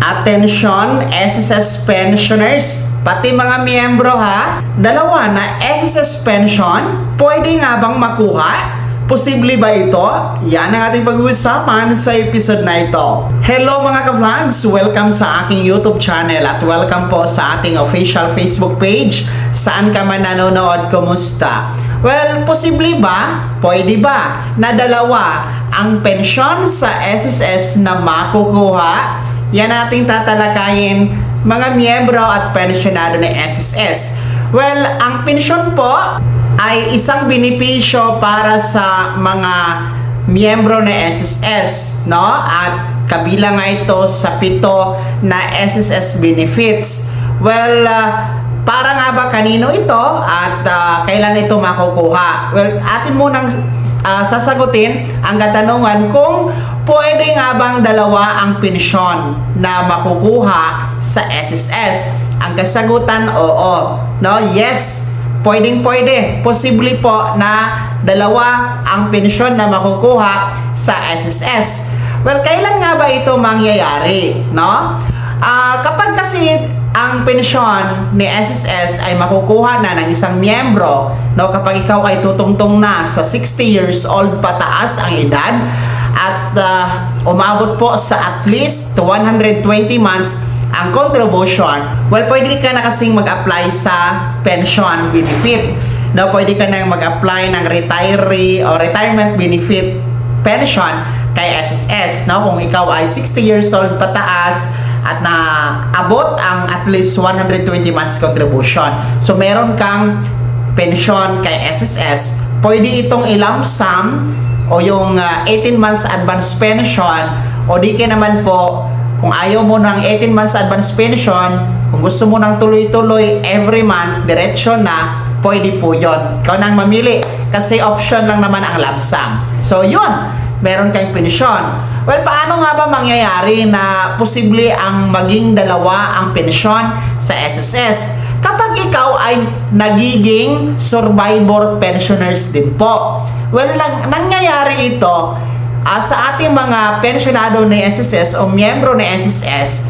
Attention, SSS pensioners, pati mga miyembro ha, dalawa na SSS pension, pwede nga bang makuha? Posible ba ito? Yan ang ating pag-uusapan sa episode na ito. Hello mga ka-vlogs! Welcome sa aking YouTube channel at welcome po sa ating official Facebook page. Saan ka man nanonood, kumusta? Well, posible ba? Pwede ba? Na dalawa ang pensyon sa SSS na makukuha? Yan ating tatalakayin mga miyembro at pensyonado ng SSS. Well, ang pensyon po ay isang benepisyo para sa mga miyembro ng SSS, no? At kabilang nga ito sa 7 na SSS benefits. Well, para nga ba kanino ito at kailan ito makukuha? Well, atin munang sasagutin ang katanungan kung pwede nga bang dalawa ang pensyon na makukuha sa SSS. Ang kasagutan, oo. No? Yes, pwede. Posible po na dalawa ang pensyon na makukuha sa SSS. Well, kailan nga ba ito mangyayari? No? Kapag kasi ang pensyon ni SSS ay makukuha na ng isang miyembro, no, kapag ikaw ay tutungtong na sa 60 years old pataas ang edad at umabot po sa at least 120 months ang contribution, well, pwede ka na kasing mag-apply sa pension benefit. No, pwede ka na mag-apply ng retiree o retirement benefit pension kay SSS, no, kung ikaw ay 60 years old pataas at naabot ang at least 120 months contribution. So, meron kang pension kay SSS, pwede itong i-lump sum o yung 18 months advance pension, o di ka naman po, kung ayaw mo ng 18 months advance pension, kung gusto mo ng tuloy-tuloy every month, diretsyo na, pwede po yun. Ikaw nang mamili kasi option lang naman ang lump sum. So, yun, meron kang pensyon. Well, paano nga ba mangyayari na posible ang maging dalawa ang pensyon sa SSS? Kapag ikaw ay nagiging survivor pensioners din po. Well, nangyayari ito sa ating mga pensionado ng SSS o miyembro ng SSS,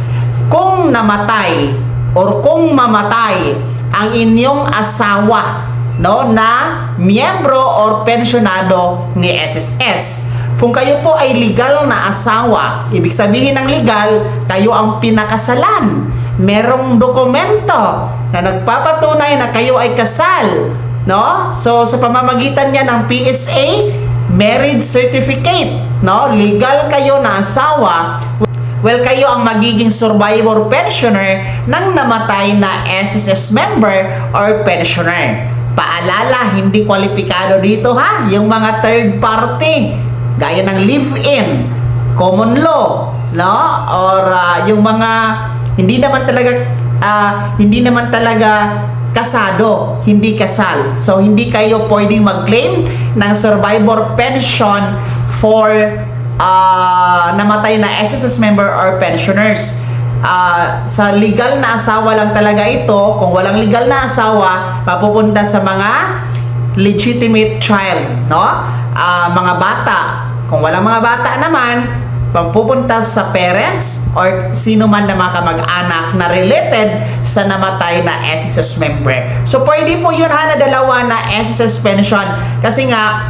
kung namatay or kung mamatay ang inyong asawa, no, na miyembro or pensionado ng SSS. Kung kayo po ay legal na asawa, ibig sabihin ng legal, kayo ang pinakasalan. Merong dokumento na nagpapatunay na kayo ay kasal, no? So, sa pamamagitan niya ng PSA, marriage certificate, no? Legal kayo na asawa. Well, kayo ang magiging survivor pensioner ng namatay na SSS member or pensioner. Paalala, hindi kwalipikado dito ha, yung mga third party. Gaya ng live-in, common law, no? Or yung mga hindi naman talaga kasado, hindi kasal. So hindi kayo pwedeng mag-claim ng survivor pension for namatay na SSS member or pensioners. Sa legal na asawa lang talaga ito. Kung walang legal na asawa, mapupunta sa mga legitimate child, no? Mga bata. Kung walang mga bata naman, pupunta sa parents or sino man na mga kamag-anak na related sa namatay na SSS member. So, pwede po yun ha, na dalawa na SSS pension. Kasi nga,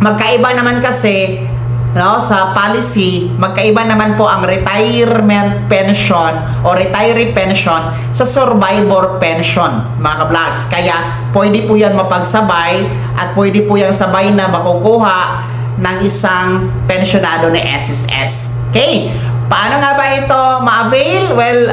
magkaiba naman kasi, no, sa policy, magkaiba naman po ang retirement pension o retiree pension sa survivor pension, mga ka-vlogs. Kaya, pwede po yan mapagsabay at pwede po yan sabay na makukuha ng isang pensionado ng SSS. Okay? Paano nga ba ito ma-avail? Well,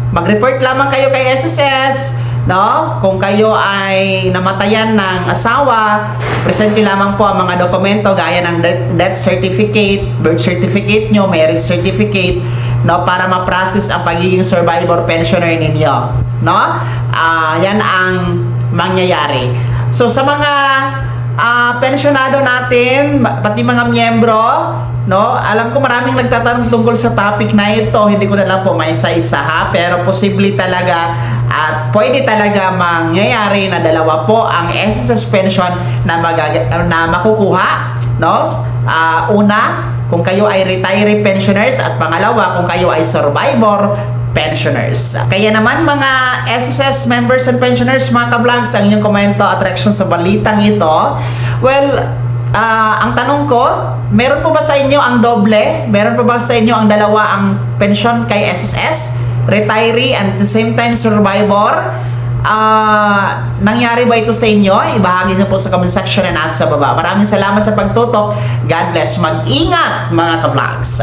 mag-report lamang kayo kay SSS, no? Kung kayo ay namatayan ng asawa, present nyo lamang po ang mga dokumento gaya ng death certificate, birth certificate nyo, marriage certificate, no? Para ma-process ang pagiging survivor pensioner ninyo, no? Yan ang mangyayari. So, sa mga pensionado natin, pati mga miyembro, no? Alam ko maraming nagtatanong tungkol sa topic na ito. Hindi ko na lang po maisa-isa ha, pero posible talaga at pwede talaga mangyayari na dalawa po ang SSS pension na makukuha, no? Una, kung kayo ay retiree pensioners at pangalawa kung kayo ay survivor pensioners. Kaya naman mga SSS members and pensioners, mga ka-vlogs, ang inyong komento at reaction sa balitang ito. Well, ang tanong ko, meron po ba sa inyo ang doble? Meron po ba sa inyo ang dalawa ang pensyon kay SSS? Retiree and at the same time survivor? Nangyari ba ito sa inyo? Ibahagi niyo po sa comment section na nasa baba. Maraming salamat sa pagtutok. God bless. Mag-ingat mga ka-vlogs.